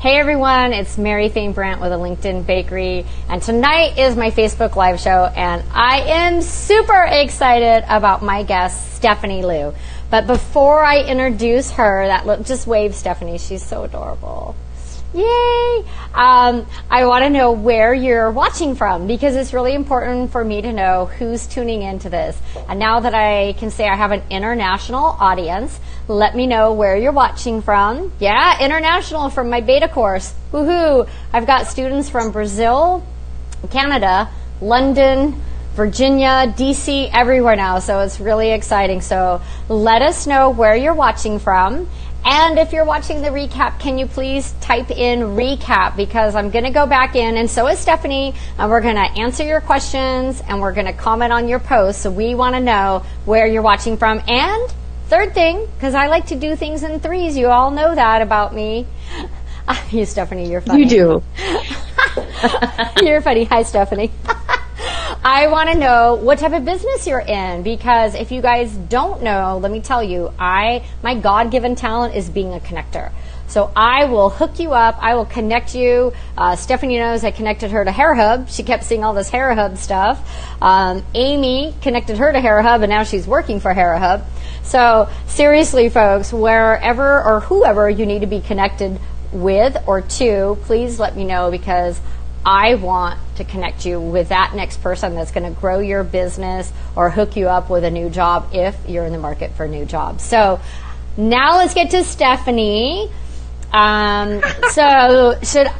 Hey everyone, it's Mary Fane Brandt with a LinkedIn Bakery, and tonight is my Facebook Live show, and I am super excited about my guest, Stephanie Liu. But before I introduce her, just wave, Stephanie, she's so adorable. Yay! I want to know where you're watching from, because it's really important for me to know who's tuning into this. And now that I can say I have an international audience, let me know where you're watching from. Yeah, international, from my beta course. Woohoo! I've got students from Brazil, Canada, London, Virginia, DC, everywhere now, so it's really exciting. So let us know where you're watching from. And if you're watching the recap, can you please type in recap, because I'm going to go back in, and so is Stephanie, and we're going to answer your questions, and we're going to comment on your posts. So we want to know where you're watching from. And third thing, because I like to do things in threes, you all know that about me. You, Stephanie, you're funny. You do. You're funny. Hi, Stephanie. I want to know what type of business you're in, because if you guys don't know, let me tell you, my God-given talent is being a connector. So I will hook you up. I will connect you. Stephanie knows I connected her to Hair Hub. She kept seeing all this Hair Hub stuff. Amy connected her to Hair Hub, and now she's working for Hair Hub. So seriously, folks, wherever or whoever you need to be connected with or to, please let me know, because I want to connect you with that next person that's going to grow your business or hook you up with a new job if you're in the market for a new job. So now let's get to Stephanie. So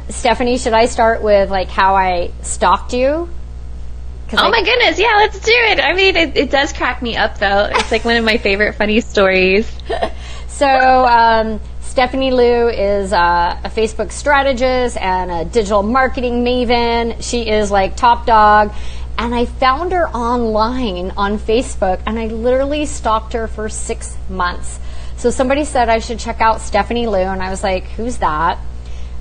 Stephanie, should I start with like how I stalked you? My goodness, yeah, let's do it. I mean, it does crack me up, though. It's like one of my favorite funny stories. So Stephanie Liu is a Facebook strategist and a digital marketing maven. She is like top dog. And I found her online on Facebook, and I literally stalked her for 6 months. So somebody said I should check out Stephanie Liu, and I was like, who's that?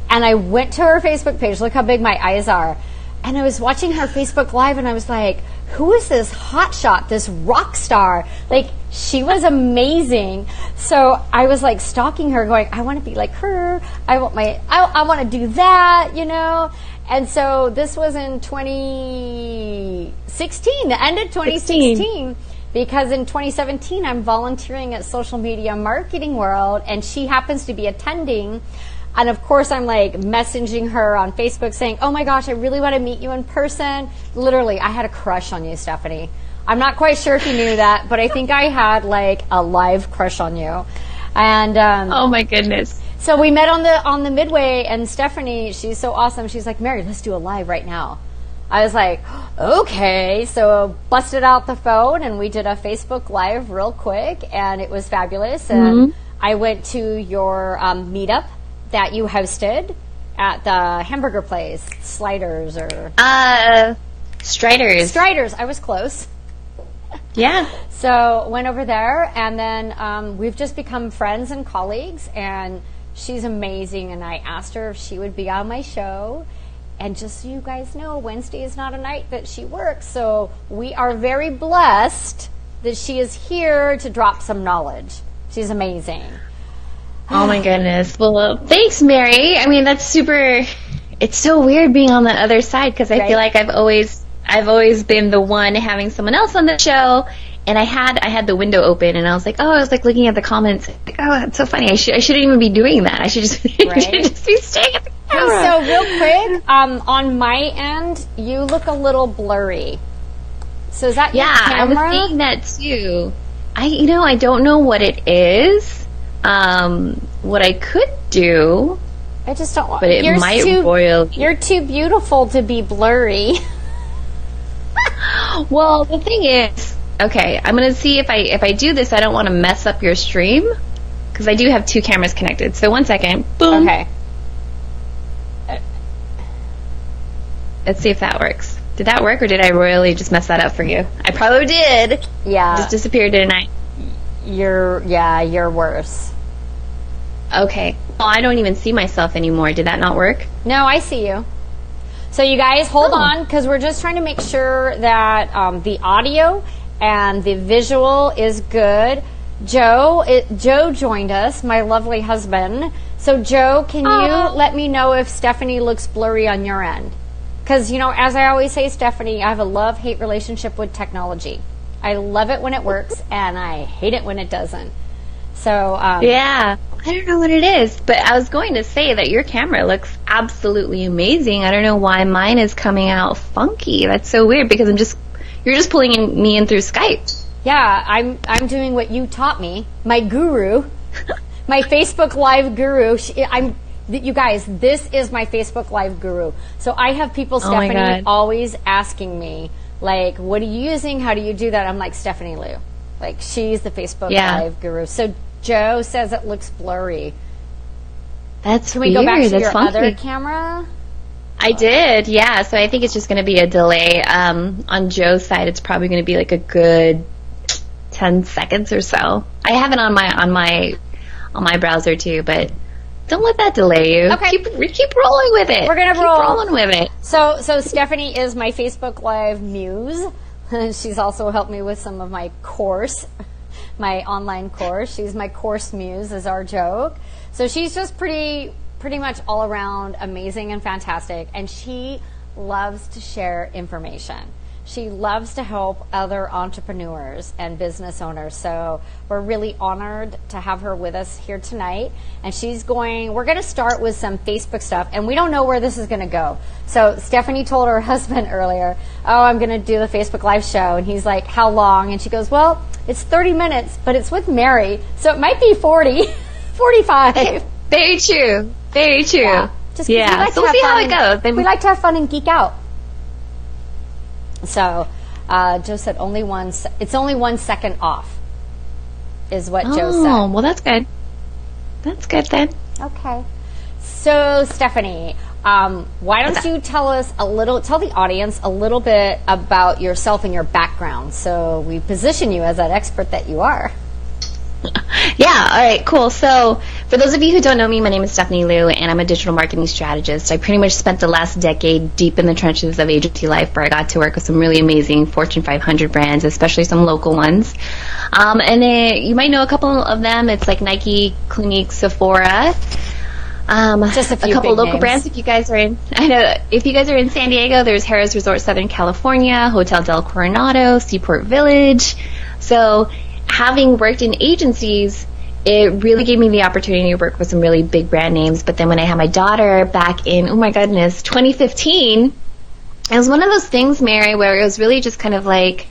And I went to her Facebook page. Look how big my eyes are. And I was watching her Facebook Live, and I was like, who is this hotshot, this rock star? Like, she was amazing. So I was like stalking her, going, I want to be like her. I want to do that, you know? And so this was in 2016, the end of 2016. Because in 2017, I'm volunteering at Social Media Marketing World, and she happens to be attending. And of course, I'm like messaging her on Facebook saying, oh my gosh, I really want to meet you in person. Literally, I had a crush on you, Stephanie. I'm not quite sure if you knew that, but I think I had like a live crush on you. And oh my goodness. So we met on the Midway, and Stephanie, she's so awesome. She's like, Mary, let's do a live right now. I was like, okay. So busted out the phone, and we did a Facebook Live real quick, and it was fabulous. And I went to your meetup that you hosted at the hamburger place, Sliders or Striders. Striders. I was close. Yeah. So went over there, and then we've just become friends and colleagues, and she's amazing. And I asked her if she would be on my show. And just so you guys know, Wednesday is not a night that she works, so we are very blessed that she is here to drop some knowledge. She's amazing. Oh my goodness. Well, thanks, Mary. I mean, that's super. It's so weird being on the other side, because I feel like I've always been the one having someone else on the show, and I had the window open, and I was like, I was like looking at the comments, like, oh, that's so funny. I shouldn't even be doing that. I should just, just be staying at the camera. So real quick, on my end, you look a little blurry. So is that your camera? I was seeing that too. I don't know what it is. What I could do, I just don't want. But it might royal. You're too beautiful to be blurry. Well, the thing is, okay, I'm gonna see if I do this. I don't want to mess up your stream, because I do have two cameras connected. So 1 second. Boom. Okay. Let's see if that works. Did that work, or did I royally just mess that up for you? I probably did. Yeah. Just disappeared, didn't I? You're worse. Okay. Well, I don't even see myself anymore. Did that not work? No, I see you. So you guys hold on, because we're just trying to make sure that the audio and the visual is good. Joe joined us, my lovely husband. So, Joe, can you let me know if Stephanie looks blurry on your end? Because, as I always say, Stephanie, I have a love-hate relationship with technology. I love it when it works, and I hate it when it doesn't. So, yeah, I don't know what it is, but I was going to say that your camera looks absolutely amazing. I don't know why mine is coming out funky. That's so weird because you're just pulling me in through Skype. Yeah, I'm doing what you taught me. My guru, my Facebook Live guru. You guys, this is my Facebook Live guru. So I have people, Stephanie, always asking me, like, what are you using? How do you do that? I'm like, Stephanie Liu. Like, she's the Facebook Live guru. So Joe says it looks blurry. That's Can we weird. go back to That's your funky. other camera? I did, yeah. So I think it's just going to be a delay. On Joe's side, it's probably going to be like a good 10 seconds or so. I have it on my browser too, but don't let that delay you. Okay. Keep rolling with it. We're gonna keep roll. rolling with it. So Stephanie is my Facebook Live muse. She's also helped me with some of my course, my online course. She's my course muse, is our joke. So she's just pretty much all around amazing and fantastic, and she loves to share information. She loves to help other entrepreneurs and business owners. So we're really honored to have her with us here tonight. And we're going to start with some Facebook stuff. And we don't know where this is going to go. So Stephanie told her husband earlier, I'm going to do the Facebook Live show. And he's like, how long? And she goes, well, it's 30 minutes, but it's with Mary. So it might be 40, 45. Very true. Very true. Yeah. So we'll see how it goes. We like to have fun and geek out. So, Joe said it's only 1 second off, is what Joe said. Oh, well, that's good. That's good then. Okay. So, Stephanie, why don't you tell the audience a little bit about yourself and your background, so we position you as that expert that you are. Yeah, all right, cool. So for those of you who don't know me, my name is Stephanie Liu, and I'm a digital marketing strategist. I pretty much spent the last decade deep in the trenches of agency life, where I got to work with some really amazing Fortune 500 brands, especially some local ones. And you might know a couple of them. It's like Nike, Clinique, Sephora. Just a couple local names. brands. If you guys are in San Diego, there's Harrah's Resort Southern California, Hotel Del Coronado, Seaport Village. So having worked in agencies, it really gave me the opportunity to work with some really big brand names. But then when I had my daughter back in, 2015, it was one of those things, Mary, where it was really just kind of like,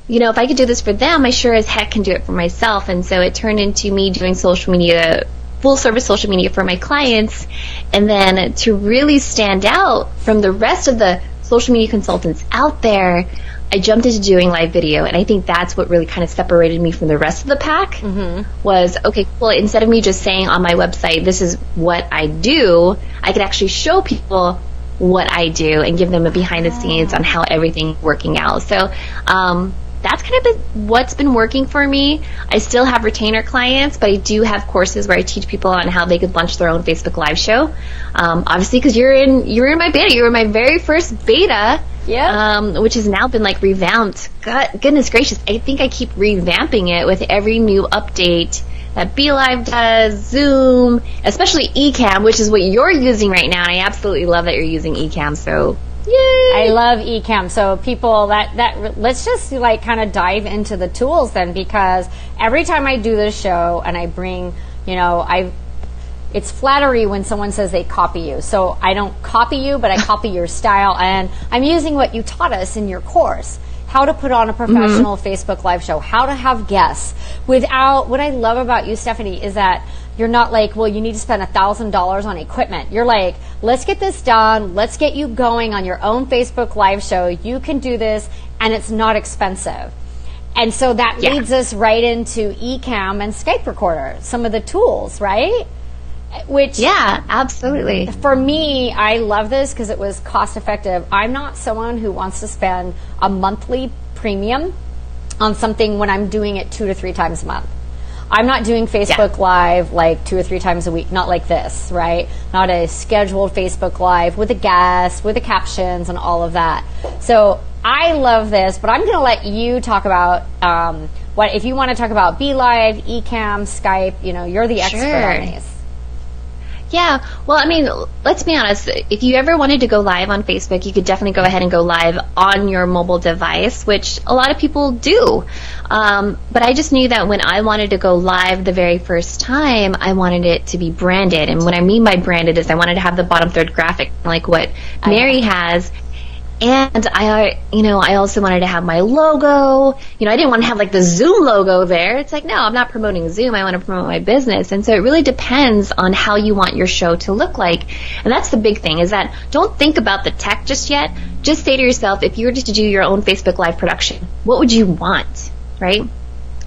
if I could do this for them, I sure as heck can do it for myself. And so it turned into me doing social media, full service social media for my clients. And then to really stand out from the rest of the social media consultants out there, I jumped into doing live video, and I think that's what really kind of separated me from the rest of the pack. Was, okay, cool, instead of me just saying on my website, this is what I do, I could actually show people what I do and give them a behind the scenes on how everything's working out. So that's kind of what's been working for me. I still have retainer clients, but I do have courses where I teach people on how they could launch their own Facebook Live show. Obviously, because you're in my beta. You were my very first beta. Yeah. Which has now been like revamped. Goodness gracious, I think I keep revamping it with every new update that BeLive does, Zoom, especially Ecamm, which is what you're using right now, and I absolutely love that you're using Ecamm. So, yay! I love Ecamm. So people, let's just like kind of dive into the tools then, because every time I do this show and I bring, it's flattery when someone says they copy you. So I don't copy you, but I copy your style. And I'm using what you taught us in your course, how to put on a professional Facebook Live show, how to have guests without, what I love about you, Stephanie, is that you're not like, well, you need to spend $1,000 on equipment. You're like, let's get this done. Let's get you going on your own Facebook Live show. You can do this, and it's not expensive. And so that leads us right into Ecamm and Skype Recorder, some of the tools, right? Which, yeah, absolutely. For me, I love this because it was cost effective. I'm not someone who wants to spend a monthly premium on something when I'm doing it 2 to 3 times a month. I'm not doing Facebook Live like 2 or 3 times a week, not like this, right? Not a scheduled Facebook Live with a guest, with the captions and all of that. So I love this, but I'm going to let you talk about if you want to talk about BeLive, Ecamm, Skype, you're the expert on these. Yeah, well, I mean, let's be honest. If you ever wanted to go live on Facebook, you could definitely go ahead and go live on your mobile device, which a lot of people do. But I just knew that when I wanted to go live the very first time, I wanted it to be branded. And what I mean by branded is I wanted to have the bottom third graphic like what Mary has. And I also wanted to have my logo. I didn't want to have like the Zoom logo there. It's like, no, I'm not promoting Zoom. I want to promote my business. And so it really depends on how you want your show to look like. And that's the big thing, is that don't think about the tech just yet. Just say to yourself, if you were to do your own Facebook Live production, what would you want, right?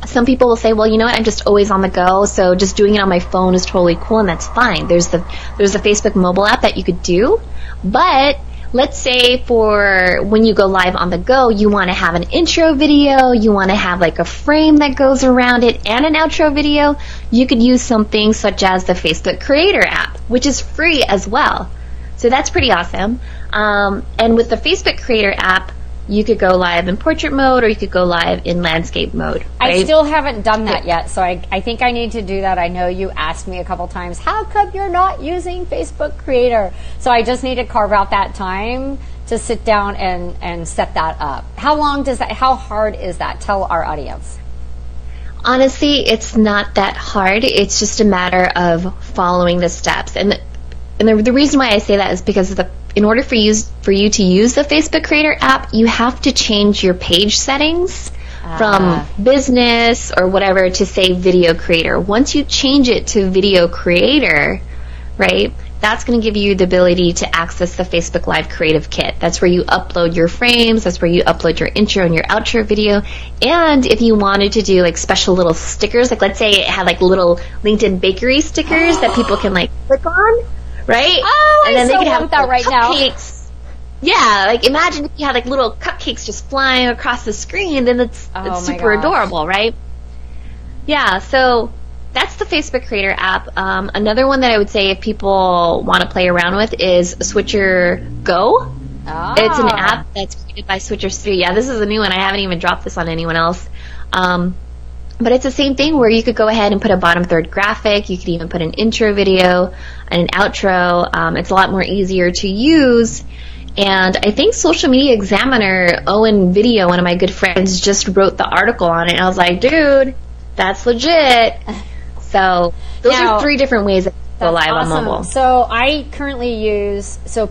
Some people will say, well, you know what, I'm just always on the go, so just doing it on my phone is totally cool, and that's fine. There's the Facebook mobile app that you could do, but let's say for when you go live on the go, you want to have an intro video, you want to have like a frame that goes around it and an outro video, you could use something such as the Facebook Creator app, which is free as well. So that's pretty awesome. And with the Facebook Creator app, you could go live in portrait mode or you could go live in landscape mode. Right? I still haven't done that yet, so I think I need to do that. I know you asked me a couple times, how come you're not using Facebook Creator? So I just need to carve out that time to sit down and set that up. How hard is that? Tell our audience. Honestly, it's not that hard. It's just a matter of following the steps. And the reason why I say that is because in order for you to use the Facebook Creator app, you have to change your page settings from business or whatever to say video creator. Once you change it to video creator, right, that's going to give you the ability to access the Facebook Live Creative Kit. That's where you upload your frames. That's where you upload your intro and your outro video. And if you wanted to do like special little stickers, like let's say it had like little LinkedIn bakery stickers that people can like click on, right? Oh, and then they could have that right cupcakes. Yeah, like imagine if you had like little cupcakes just flying across the screen, then it's super adorable, right? Yeah, so that's the Facebook Creator app. Another one that I would say if people want to play around with is Switcher Go. Oh. It's an app that's created by Switcher Studio. Yeah, this is a new one. I haven't even dropped this on anyone else. But it's the same thing where you could go ahead and put a bottom third graphic. You could even put an intro video and an outro. It's a lot more easier to use. And I think Social Media Examiner, Owen Video, one of my good friends, just wrote the article on it. And I was like, dude, that's legit. So those are 3 different ways that go live on mobile. So I currently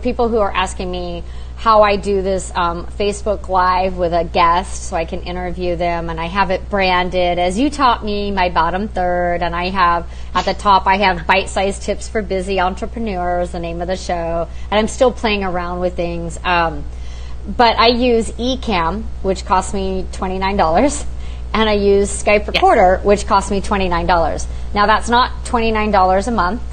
people who are asking me how I do this Facebook Live with a guest so I can interview them, and I have it branded as you taught me, my bottom third, and I have at the top I have bite-sized tips for busy entrepreneurs, the name of the show, and I'm still playing around with things. But I use Ecamm, which costs me $29, and I use Skype Recorder, which costs me $29. Now that's not $29 a month.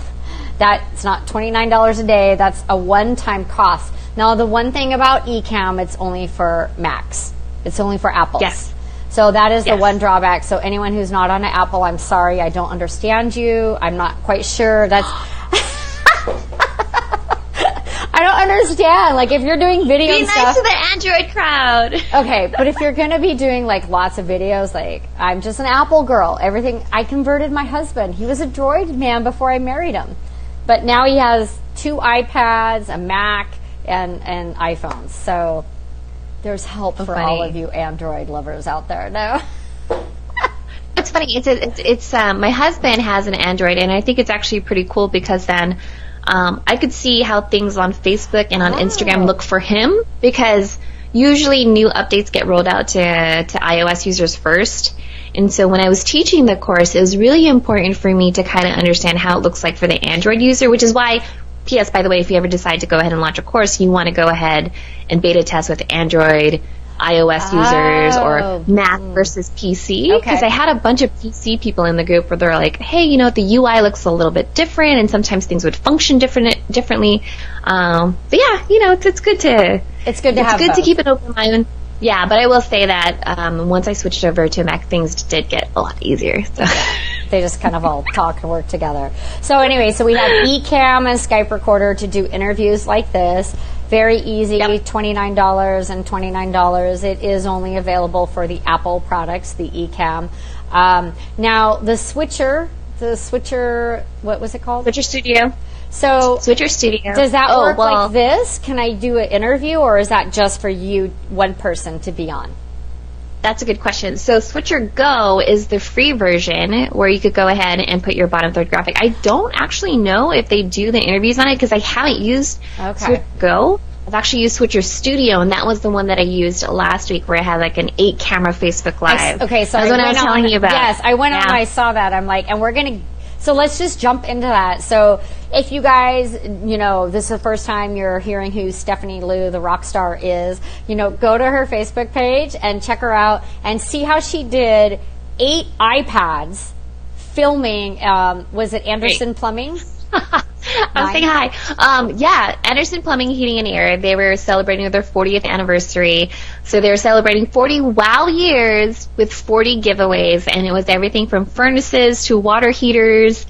That's not $29 a day. That's a one-time cost. Now, the one thing about Ecamm, it's only for Macs. It's only for Apples. Yes. So that is the one drawback. So anyone who's not on an Apple, I'm sorry, I don't understand you. I'm not quite sure. That's I don't understand. Like, if you're doing video and stuff. Be nice to the Android crowd. Okay, but if you're going to be doing, like, lots of videos, like, I'm just an Apple girl. I converted my husband. He was a Droid man before I married him. But now he has 2 iPads, a Mac, and iPhones. So there's help for all of you Android lovers out there. No. It's funny. It's my husband has an Android, and I think it's actually pretty cool because then I could see how things on Facebook and on Instagram look for him, because usually new updates get rolled out to iOS users first. And so when I was teaching the course, it was really important for me to kind of understand how it looks like for the Android user, which is why, P.S., by the way, if you ever decide to go ahead and launch a course, you want to go ahead and beta test with Android, iOS users, or Mac versus PC. Because I had a bunch of PC people in the group where they're like, hey, the UI looks a little bit different, and sometimes things would function differently. But yeah, it's good to keep an open mind. Yeah, but I will say that once I switched over to Mac, things did get a lot easier. So. They just kind of all talk and work together. So anyway, we have Ecamm and Skype Recorder to do interviews like this. Very easy, $29 and $29. It is only available for the Apple products, the Ecamm. Now, the Switcher, what was it called? Switcher Studio. So Switcher Studio. Does that work like this? Can I do an interview, or is that just for you, one person, to be on? That's a good question. So Switcher Go is the free version where you could go ahead and put your bottom third graphic. I don't actually know if they do the interviews on it because I haven't used Switcher Go. I've actually used Switcher Studio, and that was the one that I used last week where I had like an 8-camera Facebook Live. So that's what I was telling you about. Yes, I went on and I saw that. I'm like, and we're going to, so let's just jump into that. So if you guys, this is the first time you're hearing who Stephanie Liu, the rock star, is, go to her Facebook page and check her out and see how she did 8 iPads filming, was it Anderson Plumbing? I was saying hi. Anderson Plumbing, Heating and Air. They were celebrating their 40th anniversary. So they were celebrating 40 wow years with 40 giveaways. And it was everything from furnaces to water heaters,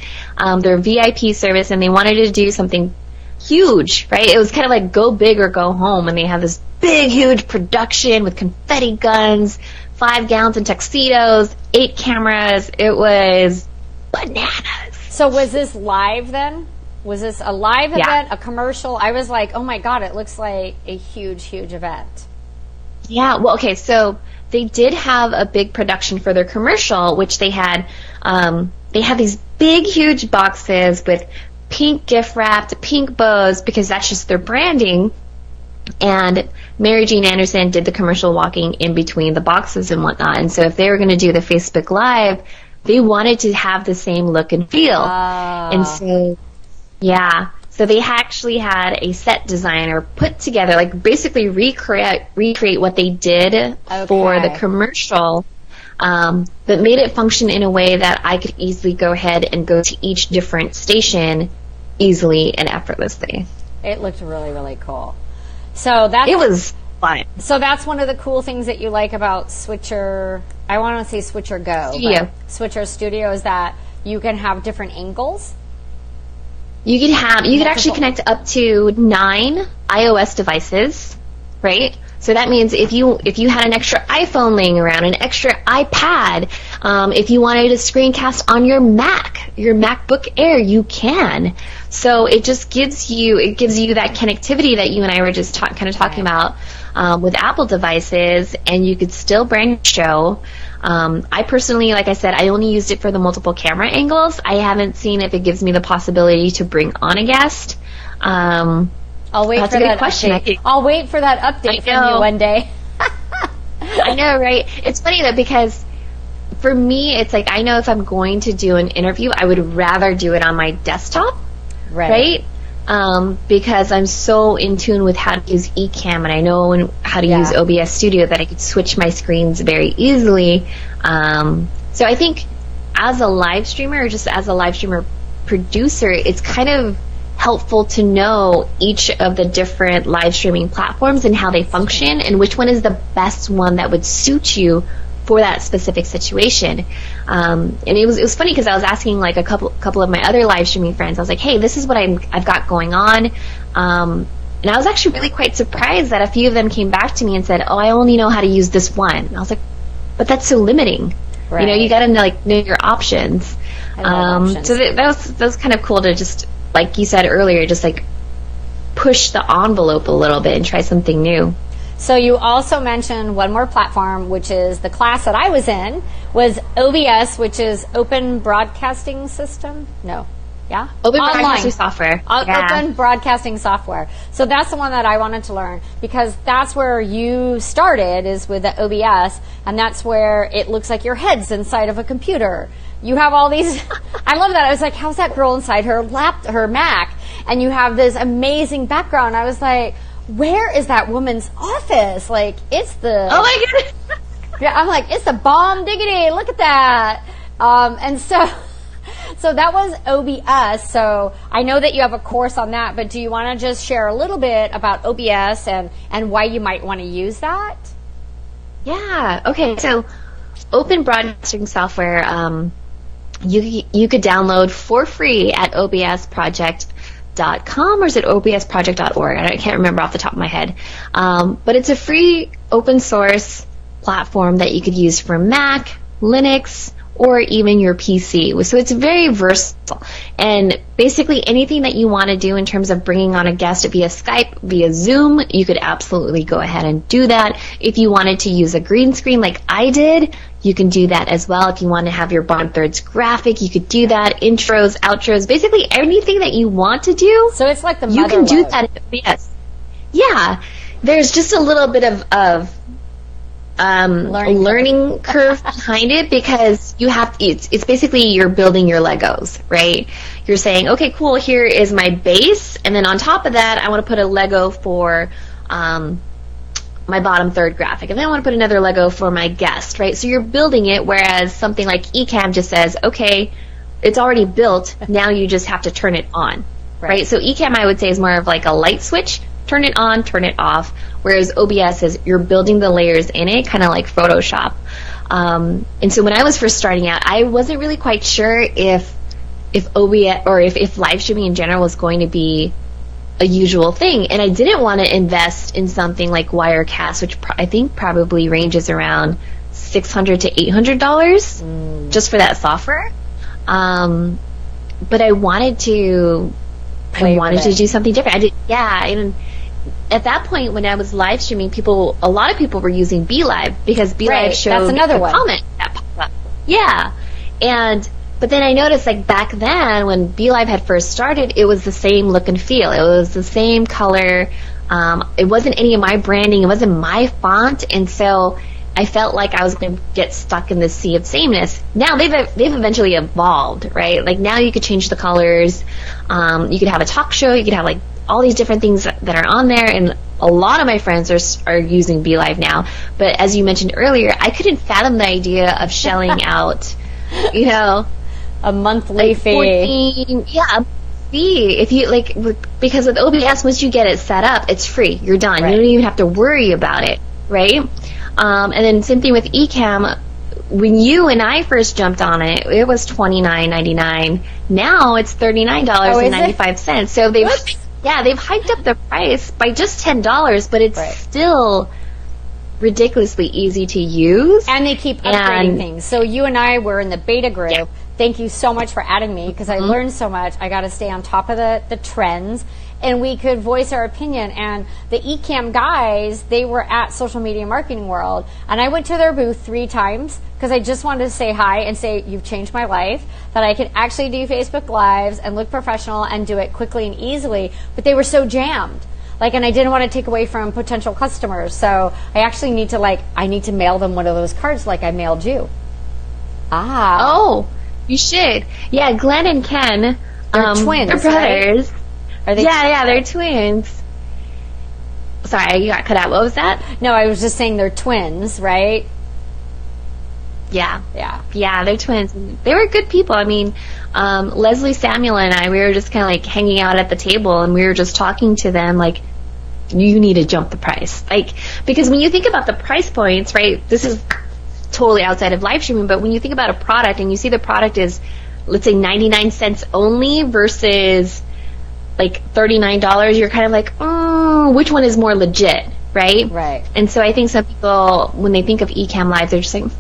their VIP service. And they wanted to do something huge, right? It was kind of like go big or go home. And they had this big, huge production with confetti guns, 5 gallons in tuxedos, 8 cameras. It was bananas. So was this live then? Was this a live event, a commercial? I was like, oh my God, it looks like a huge, huge event. Yeah, well, okay, so they did have a big production for their commercial, which they had these big, huge boxes with pink gift wrapped, pink bows, because that's just their branding. And Mary Jean Anderson did the commercial walking in between the boxes and whatnot. And so if they were going to do the Facebook Live, they wanted to have the same look and feel. And so, so they actually had a set designer put together, like basically recreate what they did for the commercial, but made it function in a way that I could easily go ahead and go to each different station easily and effortlessly. It looked really, really cool. So it was fun. So that's one of the cool things that you like about Switcher. I want to say Switcher Go. Studio. Switcher Studio is that you can have different angles. You could actually connect up to 9 iOS devices, right? So that means if you had an extra iPhone laying around, an extra iPad, if you wanted to screencast on your MacBook Air, you can. So it just gives you that connectivity that you and I were just talking about with Apple devices, and you could still bring a show. I personally, like I said, I only used it for the multiple camera angles. I haven't seen if it gives me the possibility to bring on a guest. I'll wait for that update. I'll wait for that update from you one day. I know, right? It's funny though, because for me, it's like I know if I'm going to do an interview, I would rather do it on my desktop, right? Because I'm so in tune with how to use Ecamm, and I know how to use OBS Studio that I could switch my screens very easily. So I think as a live streamer, or just as a live streamer producer, it's kind of helpful to know each of the different live streaming platforms and how they function and which one is the best one that would suit you for that specific situation. And it was funny because I was asking like a couple of my other live streaming friends. I was like, hey, this is what I've got going on. And I was actually really quite surprised that a few of them came back to me and said, oh, I only know how to use this one. And I was like, but that's so limiting. Right. You got to know your options. So that was kind of cool to just, like you said earlier, just like push the envelope a little bit and try something new. So you also mentioned one more platform, which is the class that I was in, was OBS, which is Open Broadcasting System. No. Yeah? Open Broadcasting Software. Open Broadcasting Software. So that's the one that I wanted to learn, because that's where you started, is with the OBS, and that's where it looks like your head's inside of a computer. You have all these, I love that. I was like, how's that girl inside her Mac? And you have this amazing background. I was like, where is that woman's office? Like, it's the... Oh my goodness. Yeah, I'm like, it's the bomb diggity. Look at that. And so that was OBS. So I know that you have a course on that, but do you want to just share a little bit about OBS and why you might want to use that? Yeah. Okay. So Open Broadcasting Software, you could download for free at obsproject.com, or is it obsproject.org? I can't remember off the top of my head. But it's a free open source platform that you could use for Mac, Linux, or even your PC. So it's very versatile. And basically anything that you want to do in terms of bringing on a guest via Skype, via Zoom, you could absolutely go ahead and do that. If you wanted to use a green screen like I did, you can do that as well. If you want to have your bottom thirds graphic, you could do that. Intros, outros, basically anything that you want to do. So it's like the you can do load. that. Yes. Yeah. There's just a little bit of learning curve behind it, because you have it's basically you're building your Legos, right? You're saying, okay, cool, here is my base, and then on top of that I want to put a Lego for my bottom third graphic, and then I want to put another Lego for my guest, right? So you're building it, whereas something like Ecamm just says, okay, it's already built, now you just have to turn it on, right? So Ecamm, I would say, is more of like a light switch. Turn it on, turn it off. Whereas OBS is you're building the layers in it, kind of like Photoshop. And so when I was first starting out, I wasn't really quite sure if OBS or if live streaming in general was going to be a usual thing. And I didn't want to invest in something like Wirecast, which I think probably ranges around $600 to $800 just for that software. But I wanted to do something different. And at that point, when I was live streaming, a lot of people were using BeLive, because BeLive showed that's another one. Comment that popped up. Yeah, but then I noticed, like, back then when BeLive had first started, it was the same look and feel. It was the same color. It wasn't any of my branding. It wasn't my font, and so I felt like I was going to get stuck in this sea of sameness. Now they've eventually evolved, right? Like, now you could change the colors. You could have a talk show. You could have, like, all these different things that are on there, and a lot of my friends are using BeLive now. But as you mentioned earlier, I couldn't fathom the idea of shelling out, a monthly like fee. A fee. If you because with OBS, once you get it set up, it's free. You're done. Right. You don't even have to worry about it, right? And then same thing with Ecamm. When you and I first jumped on it, it was $29.99. Now it's $39.95. So they've hiked up the price by just $10, but it's still ridiculously easy to use. And they keep upgrading things. So you and I were in the beta group. Yeah. Thank you so much for adding me, because I learned so much. I got to stay on top of the trends, and we could voice our opinion. And the Ecamm guys, they were at Social Media Marketing World, and I went to their booth 3 times because I just wanted to say hi and say, you've changed my life, that I can actually do Facebook Lives and look professional and do it quickly and easily. But they were so jammed. And I didn't want to take away from potential customers. So I actually need to mail them one of those cards like I mailed you. Oh, you should. Yeah, Glenn and Ken. They're twins, they're brothers. Right? Are they? Yeah, they're twins. Sorry, you got cut out. What was that? No, I was just saying they're twins, right? Yeah. Yeah, they're twins. They were good people. I mean, Leslie Samuel and I, we were just kind of hanging out at the table, and we were just talking to them you need to jump the price. Because when you think about the price points, right, this is totally outside of live streaming, but when you think about a product and you see the product is, let's say, 99 cents only versus $39, you're kind of which one is more legit, right? Right. And so I think some people, when they think of Ecamm Live, they're just like,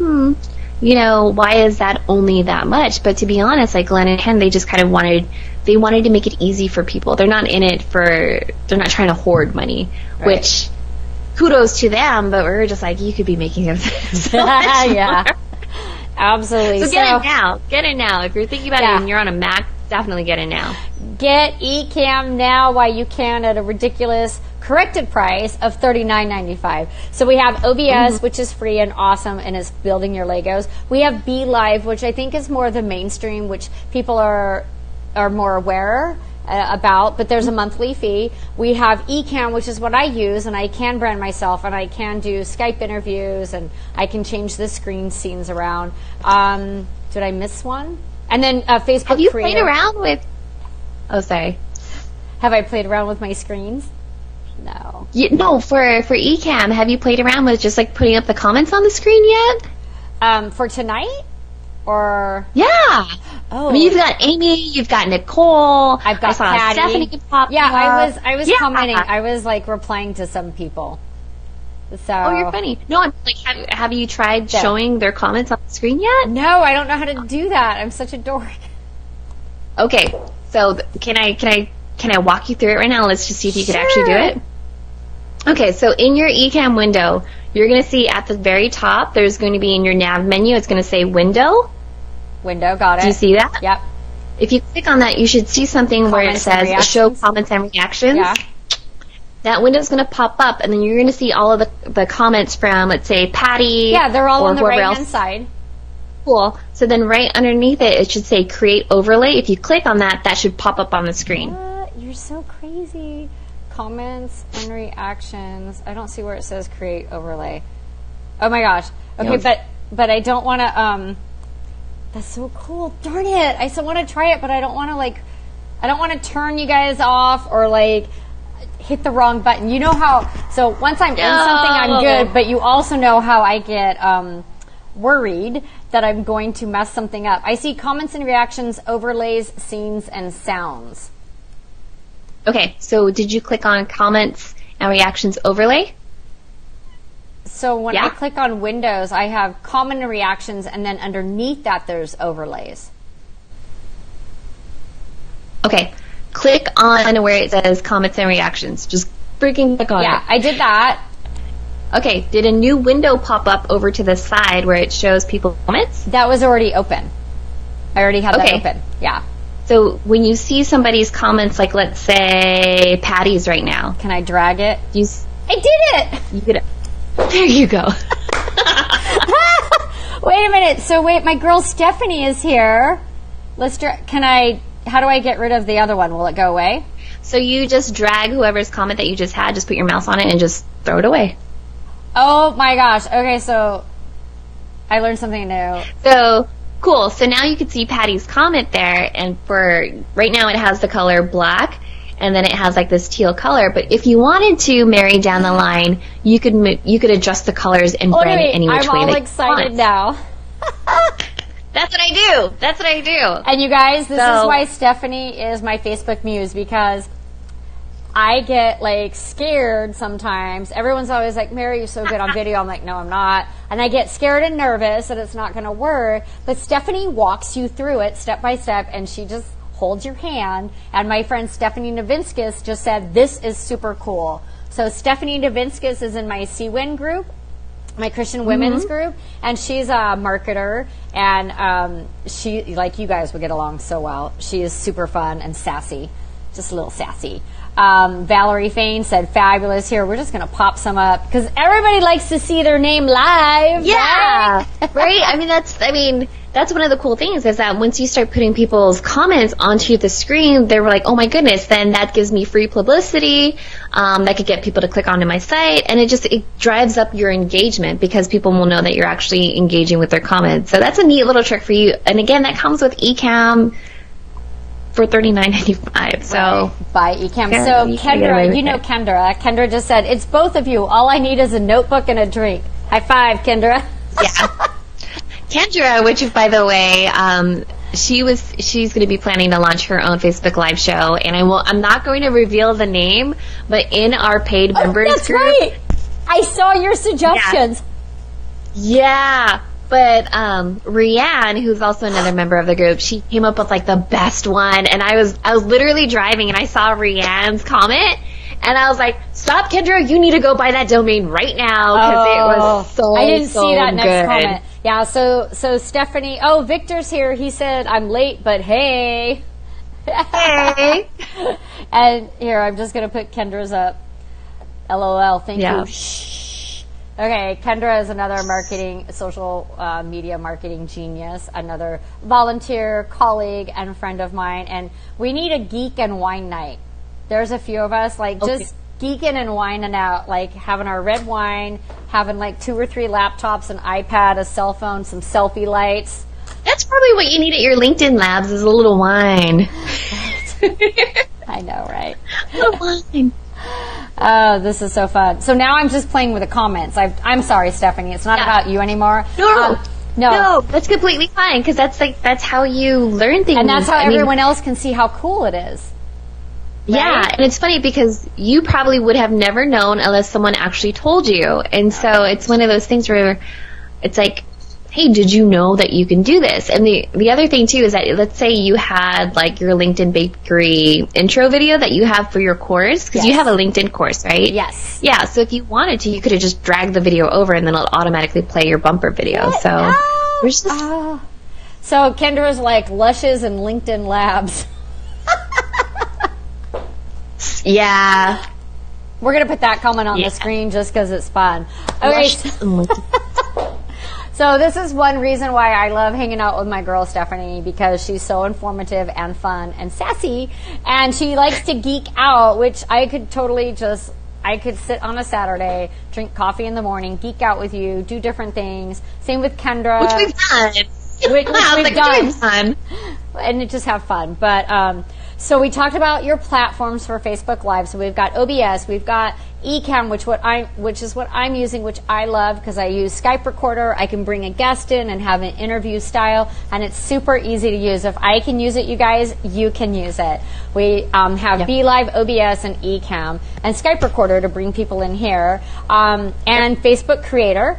why is that only that much? But to be honest, Glenn and Ken, they just kind of wanted to make it easy for people. They're not in it they're not trying to hoard money, which kudos to them, but we're just you could be making so much more. Absolutely. So get it now. If you're thinking about it and you're on a Mac, definitely get it now. Get Ecamm now while you can at a ridiculous corrected price of $39.95. So we have OBS, which is free and awesome and is building your Legos. We have BeLive, which I think is more the mainstream, which people are more aware about, but there's a monthly fee. We have Ecamm, which is what I use, and I can brand myself, and I can do Skype interviews, and I can change the screen scenes around. Did I miss one? And then Facebook Have you Creator. played around with... Oh, sorry. Have I played around with my screens? No. No, for Ecamm, have you played around with just putting up the comments on the screen yet? For tonight? Or... Yeah. Oh. I mean, you've got Amy, you've got Nicole. I've got Patty. Stephanie pop Yeah, up. I was commenting. I was replying to some people. So. Oh, you're funny. No, I'm like, have you tried showing their comments on the screen yet? No, I don't know how to do that. I'm such a dork. Okay, so can I walk you through it right now? Let's just see if you could actually do it. Okay, so in your Ecamm window, you're going to see at the very top, there's going to be in your nav menu, it's going to say Window. Window, got it. Do you see that? Yep. If you click on that, you should see something where it says Show Comments and Reactions. Yeah. That window's going to pop up, and then you're going to see all of the comments from, let's say, Patty. Yeah, they're all on the right-hand else. side. Cool. So then right underneath it, it should say Create Overlay. If you click on that, that should pop up on the screen. You're so crazy. Comments and reactions. I don't see where it says Create Overlay. Oh my gosh. Okay, No. but I don't want to. That's so cool. Darn it! I still want to try it, but I don't want to I don't want to turn you guys off or hit the wrong button. You know how? So once I'm in something, I'm good. But you also know how I get worried that I'm going to mess something up. I see comments and reactions, overlays, scenes, and sounds. Okay, so did you click on Comments and Reactions Overlay? So when I click on Windows, I have comment and reactions, and then underneath that there's overlays. Okay, click on where it says Comments and Reactions. Just freaking click on it. Yeah, I did that. Okay, did a new window pop up over to the side where it shows people's comments? That was already open. I already had that Okay. open. Yeah. So when you see somebody's comments, like let's say Patty's right now, Can I drag it? I did it! You could. There you go. Wait a minute. So wait, my girl Stephanie is here. How do I get rid of the other one? Will it go away? So you just drag whoever's comment that you just had, just put your mouse on it and just throw it away. Oh my gosh. Okay, so I learned something new. So cool. So now you can see Patty's comment there, and for right now it has the color black, and then it has like this teal color. But if you wanted to, Mary, down the line, you could adjust the colors and brand it any which way that you want. I'm all excited now. That's what I do. That's what I do. And you guys, this is why Stephanie is my Facebook muse, because I get scared sometimes. Everyone's always like, Mary, you're so good on video. I'm like, no, I'm not. And I get scared and nervous that it's not going to work. But Stephanie walks you through it step by step, and she just holds your hand. And my friend Stephanie Novinskis just said, this is super cool. So Stephanie Novinskis is in my CWIN group, my Christian women's group, and she's a marketer, and she, like you guys, would get along so well. She is super fun and sassy, just a little sassy. Valerie Fain said, fabulous. Here, we're just going to pop some up because everybody likes to see their name live. Yeah, right? I mean, that's one of the cool things is that once you start putting people's comments onto the screen, they're like, oh my goodness, then that gives me free publicity. That could get people to click onto my site, and it drives up your engagement because people will know that you're actually engaging with their comments. So that's a neat little trick for you. And again, that comes with Ecamm for $39.95. So buy Ecamm. So Kendra, you know Kendra. Kendra just said, it's both of you. All I need is a notebook and a drink. High five, Kendra. Yeah. Kendra, which by the way, she's going to be planning to launch her own Facebook Live show, and I'm not going to reveal the name, but in our paid members that's group. Right. I saw your suggestions. Yeah. But Rianne, who's also another member of the group, she came up with the best one, and I was literally driving and I saw Rianne's comment, and I was like, "Stop, Kendra! You need to go buy that domain right now because it was so I didn't see that good. Next comment. Yeah. So Stephanie. Oh, Victor's here. He said, "I'm late, but hey." Hey. And here, I'm just gonna put Kendra's up. LOL. Thank you. Shh. Okay, Kendra is another social media marketing genius, another volunteer, colleague, and friend of mine. And we need a geek and wine night. There's a few of us, just geeking and whining out, having our red wine, having 2 or 3 laptops, an iPad, a cell phone, some selfie lights. That's probably what you need at your LinkedIn labs is a little wine. I know, right? A little wine. Oh, this is so fun. So now I'm just playing with the comments. I'm sorry, Stephanie. It's not about you anymore. No, that's completely fine because that's how you learn things. And that's how everyone else can see how cool it is. Yeah, and it's funny because you probably would have never known unless someone actually told you. And so it's one of those things where it's like, hey, did you know that you can do this? And the other thing, too, is that let's say you had, like, your LinkedIn Bakery intro video that you have for your course, because you have a LinkedIn course, right? Yes. Yeah, so if you wanted to, you could have just dragged the video over, and then it'll automatically play your bumper video. What? So there's just... So Kendra's like Lushes and LinkedIn Labs. Yeah. We're going to put that comment on the screen just because it's fun. Okay. So this is one reason why I love hanging out with my girl Stephanie, because she's so informative and fun and sassy, and she likes to geek out, which I could totally just, I could sit on a Saturday, drink coffee in the morning, geek out with you, do different things. Same with Kendra. Which we've done. Which we've done. And just have fun. But so we talked about your platforms for Facebook Live. So we've got OBS, we've got Ecamm, which is what I'm using, which I love because I use Skype Recorder. I can bring a guest in and have an interview style, and it's super easy to use. If I can use it, you guys, you can use it. We have BeLive, OBS, and Ecamm, and Skype Recorder to bring people in here, and Facebook Creator.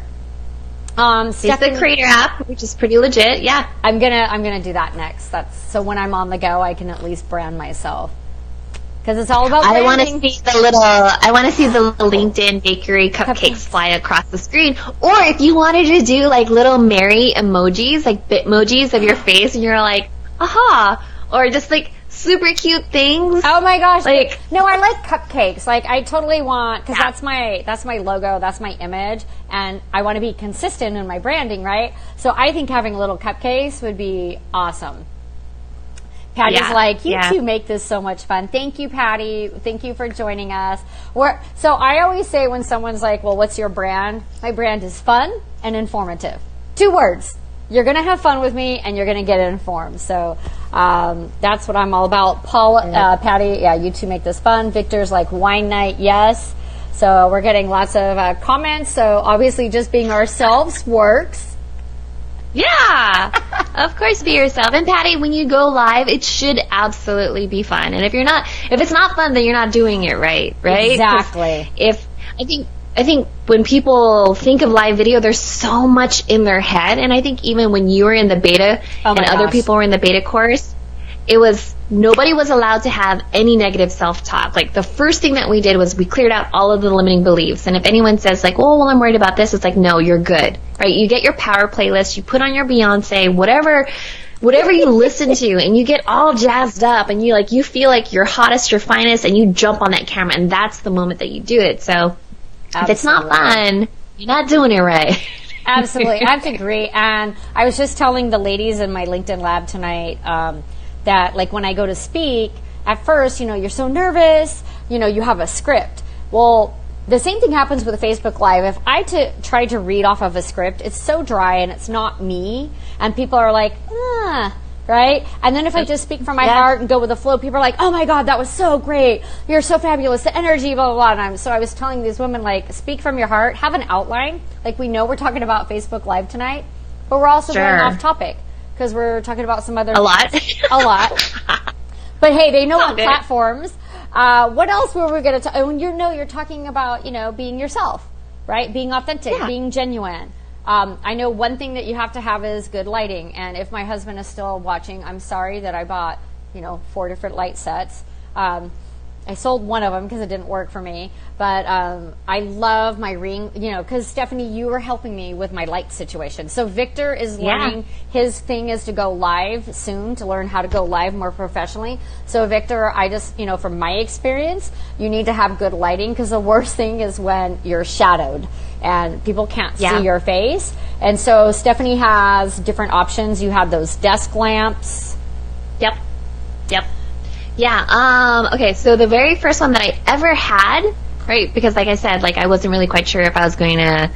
Facebook Creator app, which is pretty legit. Yeah, I'm gonna do that next. So when I'm on the go, I can at least brand myself, because it's all about branding. I want to see the little LinkedIn Bakery cupcakes fly across the screen. Or if you wanted to do like little Mary emojis, like Bitmojis of your face, and you're like, aha, or just like super cute things. Oh my gosh! No, I like cupcakes. Like I totally want, because that's my logo, that's my image, and I want to be consistent in my branding, right? So I think having little cupcakes would be awesome. Patty's like, you two make this so much fun. Thank you, Patty. Thank you for joining us. So I always say when someone's like, well, what's your brand? My brand is fun and informative. 2 words. You're going to have fun with me, and you're going to get informed. So that's what I'm all about. Patty, you two make this fun. Victor's like, wine night, yes. So we're getting lots of comments. So obviously just being ourselves works. Yeah, of course, be yourself. And Patty, when you go live, it should absolutely be fun. And if it's not fun, then you're not doing it right? Exactly. I think when people think of live video, there's so much in their head. And I think even when you were in the beta other people were in the beta course, nobody was allowed to have any negative self-talk. Like the first thing that we did was we cleared out all of the limiting beliefs. And if anyone says like, oh, well, I'm worried about this, it's like, no, you're good, right? You get your power playlist, you put on your Beyonce, whatever you listen to, and you get all jazzed up, and you feel like you're hottest, your finest, and you jump on that camera, and that's the moment that you do it. So if it's not fun, you're not doing it right. Absolutely. I have to agree. And I was just telling the ladies in my LinkedIn lab tonight that like when I go to speak, at first, you're so nervous, you have a script. Well, the same thing happens with a Facebook Live. If I try to read off of a script, it's so dry and it's not me. And people are like, right? And then if I just speak from my heart and go with the flow, people are like, oh my God, that was so great. You're so fabulous. The energy, blah, blah, blah. And so I was telling these women, like, speak from your heart, have an outline. Like, we know we're talking about Facebook Live tonight, but we're also going off topic because we're talking about some other A lot. But hey, they know what platforms. What else were we going to talk? You're talking about, being yourself, right? Being authentic, being genuine. I know one thing that you have to have is good lighting. And if my husband is still watching, I'm sorry that I bought, 4 different light sets. I sold one of them because it didn't work for me. But I love my ring, because Stephanie, you were helping me with my light situation. So Victor is learning. His thing is to go live soon, to learn how to go live more professionally. So Victor, I just, from my experience, you need to have good lighting, because the worst thing is when you're shadowed and people can't see your face. And so Stephanie has different options. You have those desk lamps. Yep. Yeah. Okay. So the very first one that I ever had, right? Because like I said, I wasn't really quite sure if I was going to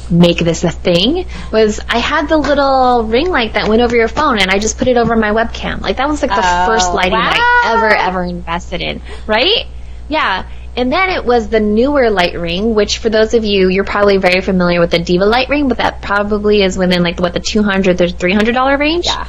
make this a thing. Was I had the little ring light that went over your phone, and I just put it over my webcam. That was the first lighting that I ever invested in, right? Yeah. And then it was the newer light ring, which for those of you, you're probably very familiar with the Diva light ring, but that probably is within the $200 to $300 range. Yeah.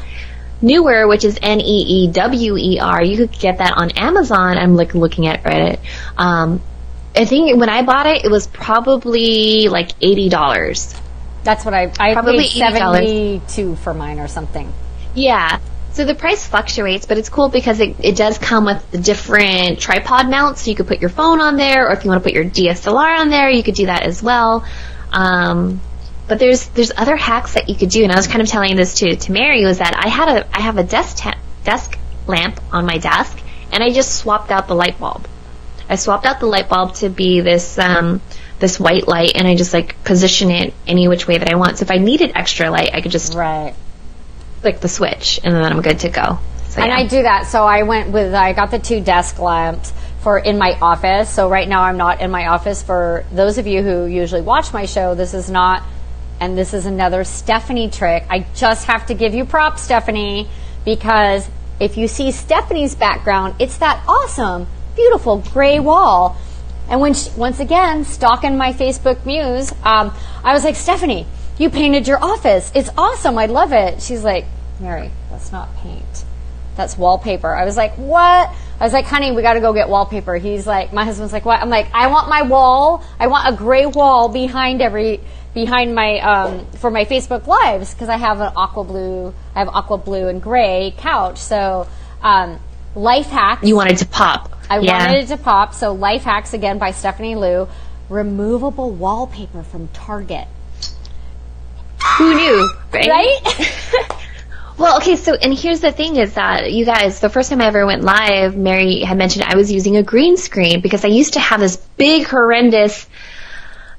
Neewer, which is Neewer. You could get that on Amazon. I'm like looking at Reddit. I think when I bought it, it was probably like $80. That's what I Probably paid $72 for mine or something. Yeah. So the price fluctuates, but it's cool because it does come with the different tripod mounts. So you could put your phone on there, or if you want to put your DSLR on there, you could do that as well. But there's other hacks that you could do, and I was kind of telling this to Mary, was that I have a desk lamp on my desk, and I just swapped out the light bulb. I swapped out the light bulb to be this white light, and I just like position it any which way that I want. So if I needed extra light, I could just click the switch, and then I'm good to go. So, and I do that. So I got the 2 desk lamps for in my office. So right now I'm not in my office. For those of you who usually watch my show, this is not, and this is another Stephanie trick. I just have to give you props, Stephanie, because if you see Stephanie's background, it's that awesome, beautiful gray wall. And when once again, stalking my Facebook muse, I was like, Stephanie, you painted your office. It's awesome. I love it. She's like, Mary, that's not paint. That's wallpaper. I was like, what? I was like, honey, we got to go get wallpaper. He's like, my husband's like, what? I'm like, I want my wall. I want a gray wall behind my for my Facebook Lives, because I have aqua blue and gray couch. So life hacks. You wanted to pop. I wanted it to pop. So life hacks again by Stephanie Liu. Removable wallpaper from Target. Who knew, right? Right? Well, okay, so, and here's the thing is that, you guys, the first time I ever went live, Mary had mentioned I was using a green screen because I used to have this big, horrendous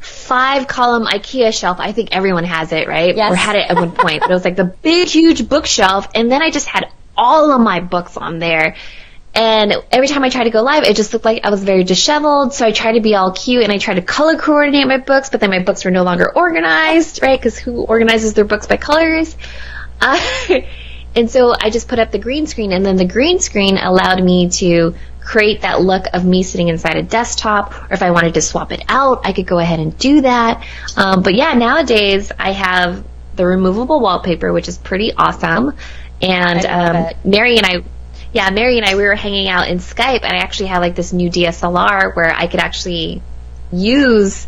5-column IKEA shelf. I think everyone has it, right? Yes. Or had it at one point. But it was like the big, huge bookshelf, and then I just had all of my books on there. And every time I tried to go live, it just looked like I was very disheveled. So I tried to be all cute, and I tried to color coordinate my books, but then my books were no longer organized, right? Because who organizes their books by colors? And so I just put up the green screen, and then the green screen allowed me to create that look of me sitting inside a desktop, or if I wanted to swap it out, I could go ahead and do that. But yeah, nowadays I have the removable wallpaper, which is pretty awesome. And Mary and I, we were hanging out in Skype, and I actually had like this new DSLR where I could actually use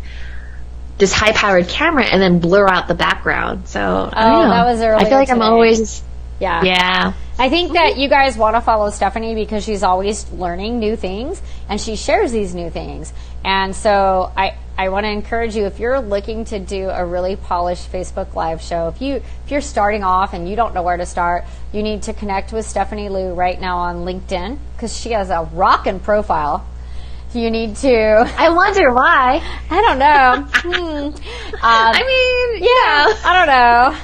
this high-powered camera and then blur out the background. So I don't know. That was earlier I feel like today. I'm always Yeah. I think that you guys want to follow Stephanie because she's always learning new things, and she shares these new things. And so I want to encourage you, if you're looking to do a really polished Facebook Live show, if you're starting off and you don't know where to start, you need to connect with Stephanie Liu right now on LinkedIn, because she has a rockin' profile. You need to. I wonder why. I don't know. I mean, I don't know.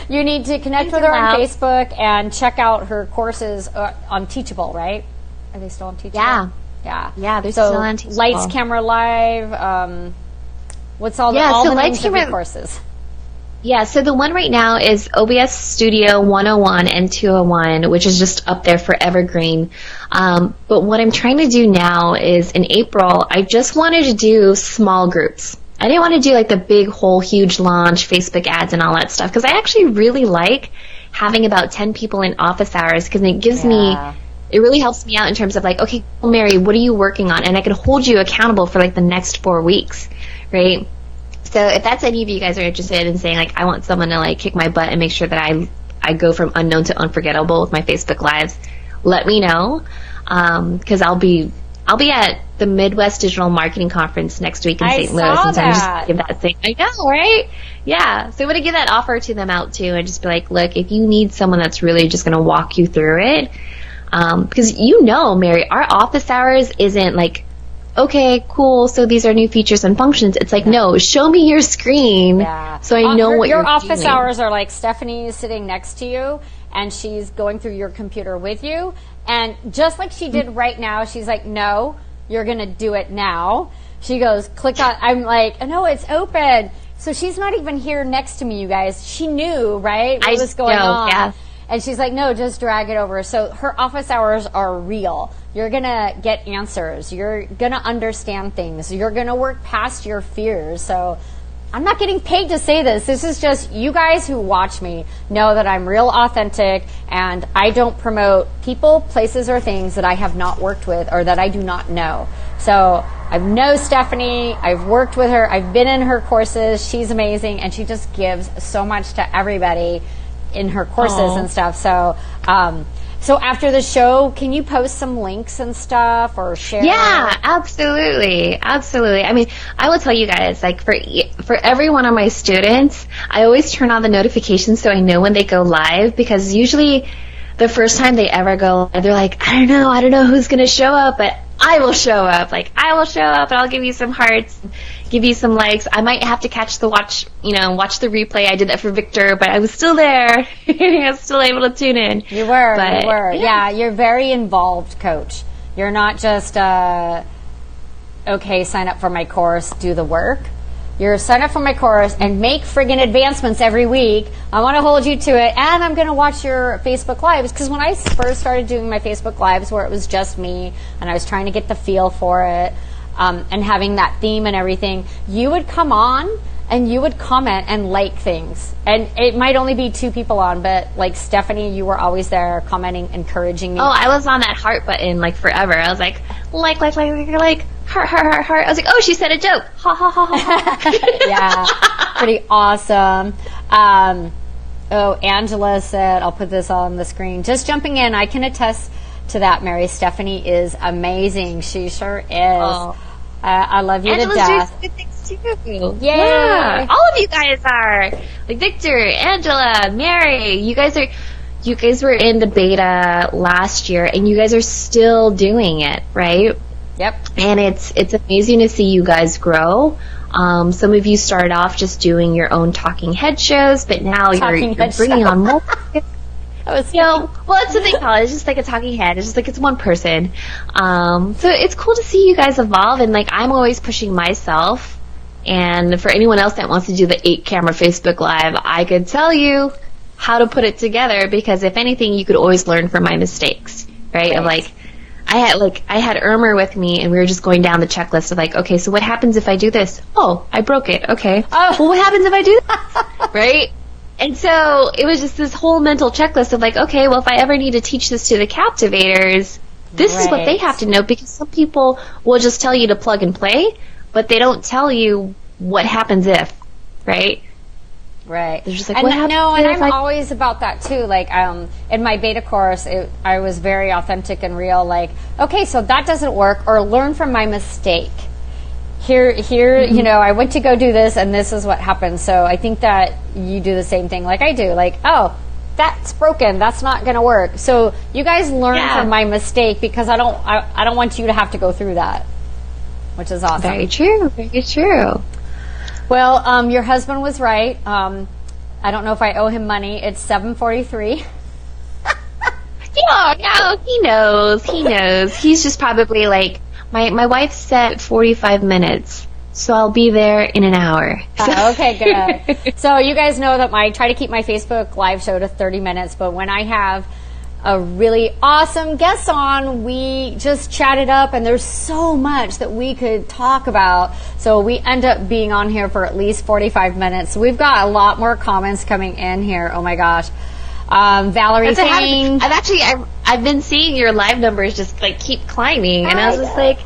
You need to connect with her on Facebook and check out her courses on Teachable, right? Are they still on Teachable? Yeah, they're still on Teachable. Lights, Camera, Live. What's all the names of your courses? Yeah, so the one right now is OBS Studio 101 and 201, which is just up there for evergreen. But what I'm trying to do now is in April, I just wanted to do small groups. I didn't want to do like the big whole huge launch, Facebook ads and all that stuff, because I actually really like having about 10 people in office hours, because it gives me, it really helps me out in terms of like, okay, well, Mary, what are you working on? And I can hold you accountable for like the next 4 weeks, right? So if that's any of you guys are interested in saying like, I want someone to like kick my butt and make sure that I go from unknown to unforgettable with my Facebook Lives, let me know, because I'll be at the Midwest Digital Marketing Conference next week in St. Louis, and so I'm just give that thing. I know, right? Yeah. So I'm gonna give that offer to them out too, and just be like, look, if you need someone that's really just gonna walk you through it, because Mary, our office hours isn't like, okay, cool, so these are new features and functions. It's like, no, show me your screen so I know what you're doing. Your office hours are like Stephanie is sitting next to you, and she's going through your computer with you. And just like she did right now, she's like, no, you're going to do it now. She goes, click on, I'm like, no, it's open. So she's not even here next to me, you guys. She knew, right, what was going on. Yeah. And she's like, no, just drag it over. So her office hours are real. You're going to get answers. You're going to understand things. You're going to work past your fears. So I'm not getting paid to say this. This is just you guys who watch me know that I'm real authentic, and I don't promote people, places, or things that I have not worked with or that I do not know. So I know Stephanie. I've worked with her. I've been in her courses. She's amazing, and she just gives so much to everybody in her courses and stuff. So, so after the show, can you post some links and stuff or share? Yeah, absolutely. Absolutely. I mean, I will tell you guys, like for every one of my students, I always turn on the notifications so I know when they go live, because usually the first time they ever go live, they're like, I don't know who's going to show up, but I will show up. Like, I will show up and I'll give you some hearts, give you some likes. I might have to watch the replay. I did that for Victor, but I was still there. I was still able to tune in. You were. Yeah, you're very involved, Coach. You're not just, okay, sign up for my course, do the work. You're sign up for my course and make friggin' advancements every week. I want to hold you to it, and I'm going to watch your Facebook Lives, because when I first started doing my Facebook Lives where it was just me and I was trying to get the feel for it, and having that theme and everything, you would come on and you would comment and like things. And it might only be 2 people on, but like Stephanie, you were always there commenting, encouraging me. Oh, I was on that heart button like forever. I was like, heart, heart. I was like, oh, she said a joke. Ha, ha, ha, ha. Yeah, pretty awesome. Oh, Angela said, I'll put this on the screen. Just jumping in, I can attest to that, Mary. Stephanie is amazing. She sure is. Oh. I love you Angela's to death. Doing good things too. Yay. Yeah, all of you guys are. Like Victor, Angela, Mary. You guys were in the beta last year, and you guys are still doing it, right? Yep. And it's amazing to see you guys grow. Some of you started off just doing your own talking head shows, but now you're bringing on more. Well, that's what they call it. It's just like a talking head. It's just like it's one person. So it's cool to see you guys evolve, and like I'm always pushing myself. And for anyone else that wants to do the 8-camera Facebook Live, I could tell you how to put it together, because if anything, you could always learn from my mistakes, right? Of like, I had Irmer with me, and we were just going down the checklist of like, okay, so what happens if I do this? Oh, I broke it. Okay. Oh, well, what happens if I do that? Right? And so it was just this whole mental checklist of like, okay, well, if I ever need to teach this to the captivators, this is what they have to know, because some people will just tell you to plug and play, but they don't tell you what happens if, right? Right. They're just like, what happens? No, and I'm always about that too. Like, in my beta course, I was very authentic and real. Like, okay, so that doesn't work, or learn from my mistake. Here, mm-hmm. You know, I went to go do this, and this is what happened. So I think that you do the same thing like I do. Like, oh, that's broken. That's not going to work. So you guys learn from my mistake, because I don't want you to have to go through that, which is awesome. Very true. Very true. Well, your husband was right. I don't know if I owe him money. It's 7:43. No, he knows. He knows. He's just probably like, my wife said 45 minutes, so I'll be there in an hour. Okay, good. So you guys know that I try to keep my Facebook Live show to 30 minutes, but when I have a really awesome guest on, we just chat it up, and there's so much that we could talk about. So we end up being on here for at least 45 minutes. We've got a lot more comments coming in here. Oh my gosh. Valerie saying, I've been seeing your live numbers just like keep climbing, and I was just like,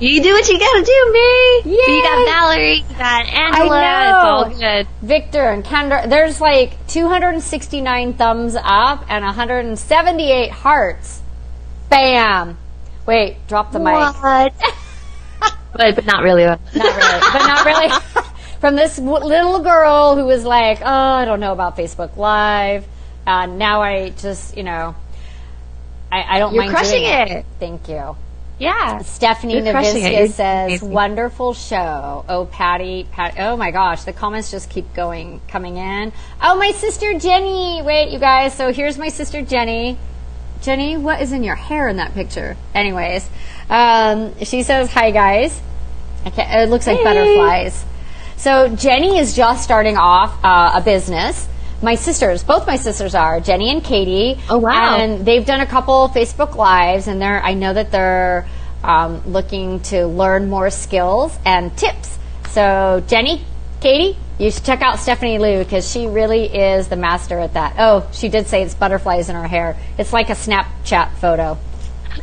you do what you gotta do, Mary. Yeah. You got Valerie, you got Angela. It's all good. Victor and Kendra. There's like 269 thumbs up and 178 hearts. Bam. Wait, drop the mic. What? but not really. Not really. But not really. From this little girl who was like, oh, I don't know about Facebook Live. Now I just, I don't mind doing it. Thank you. Yeah. Stephanie Navisca says, wonderful show. Oh, Patty, oh my gosh, the comments just keep coming in. Oh, my sister Jenny. Wait, you guys, so here's my sister Jenny. Jenny, what is in your hair in that picture? Anyways, she says, hi guys. Okay, it looks like butterflies. So Jenny is just starting off a business. Both my sisters are, Jenny and Katie. Oh, wow. And they've done a couple Facebook Lives, and I know that they're looking to learn more skills and tips. So Jenny, Katie, you should check out Stephanie Liu because she really is the master at that. Oh, she did say it's butterflies in her hair. It's like a Snapchat photo.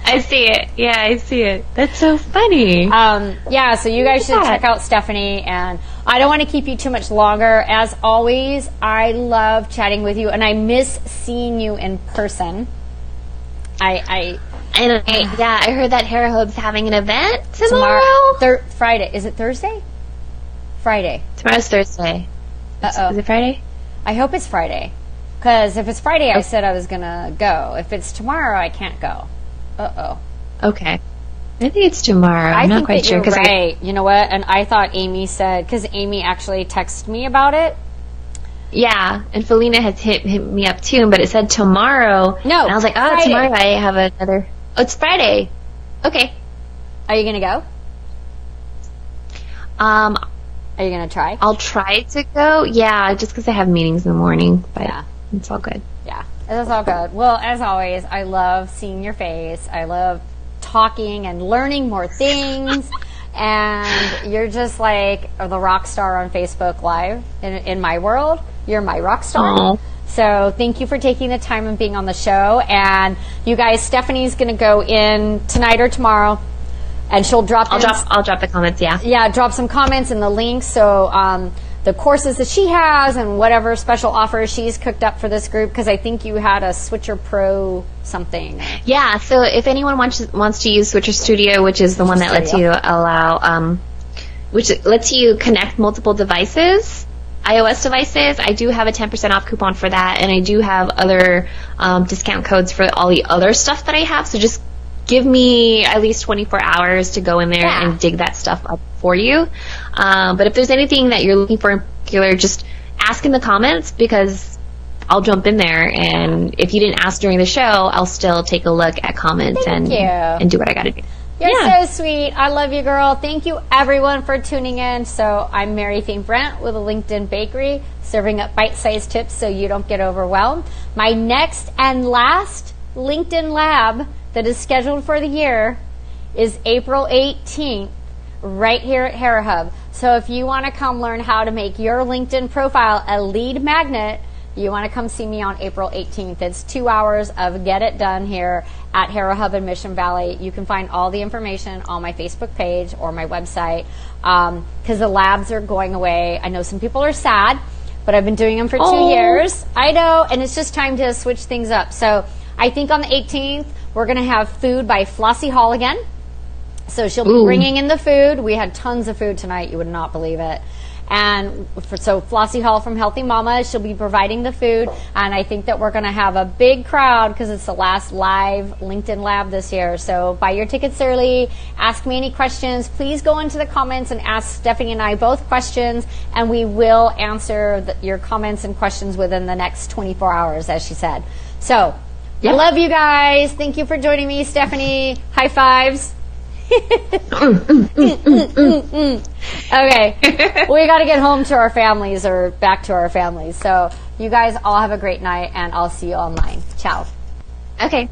I see it. Yeah, I see it. That's so funny. Yeah, so you guys should check out Stephanie, and I don't want to keep you too much longer. As always, I love chatting with you, and I miss seeing you in person. I heard that Hair Hub's having an event tomorrow. Friday. Is it Thursday? Friday. Tomorrow's Thursday. Is it Friday? I hope it's Friday. Because if it's Friday, I said I was going to go. If it's tomorrow, I can't go. Okay. I think it's tomorrow. I'm not quite sure. You're right. You know what? And I thought Amy said, because Amy actually texted me about it. Yeah, and Felina has hit me up too, but it said tomorrow. No, and I was like, Friday. Tomorrow I have another. Oh, it's Friday. Okay. Are you gonna go? Are you gonna try? I'll try to go. Yeah, just because I have meetings in the morning, but yeah, it's all good. Yeah, it's all good. Well, as always, I love seeing your face. I love talking and learning more things. And you're just like the rock star on Facebook Live in my world. You're my rock star. Aww. So thank you for taking the time and being on the show. And you guys, Stephanie's going to go in tonight or tomorrow, and she'll drop. I'll drop the comments. Yeah. Yeah, drop some comments and the links. So the courses that she has and whatever special offers she's cooked up for this group, because I think you had a Switcher Pro something. Yeah. So if anyone wants to use Switcher Studio, which is the one that lets you connect multiple devices, iOS devices, I do have a 10% off coupon for that, and I do have other discount codes for all the other stuff that I have. So just give me at least 24 hours to go in there and dig that stuff up for you. But if there's anything that you're looking for in particular, just ask in the comments, because I'll jump in there, and if you didn't ask during the show, I'll still take a look at comments and do what I got to do. You're so sweet. I love you, girl. Thank you, everyone, for tuning in. So I'm Mary Fame Brent with a LinkedIn Bakery, serving up bite-sized tips so you don't get overwhelmed. My next and last LinkedIn Lab that is scheduled for the year is April 18th, right here at Hair Hub. So if you want to come learn how to make your LinkedIn profile a lead magnet, you want to come see me on April 18th. It's 2 hours of get it done here at Hair Hub in Mission Valley. You can find all the information on my Facebook page or my website, because the labs are going away. I know some people are sad, but I've been doing them for 2 years. I know, and it's just time to switch things up. So I think on the 18th, we're going to have food by Flossie Hall again. So she'll be bringing in the food. We had tons of food tonight. You would not believe it. And so Flossie Hall from Healthy Mama, she'll be providing the food. And I think that we're going to have a big crowd because it's the last live LinkedIn Lab this year. So buy your tickets early. Ask me any questions. Please go into the comments and ask Stephanie and I both questions. And we will answer your comments and questions within the next 24 hours, as she said. So I love you guys. Thank you for joining me, Stephanie. High fives. Okay, we got to get home to our families, or back to our families. So you guys all have a great night, and I'll see you online. Ciao. Okay.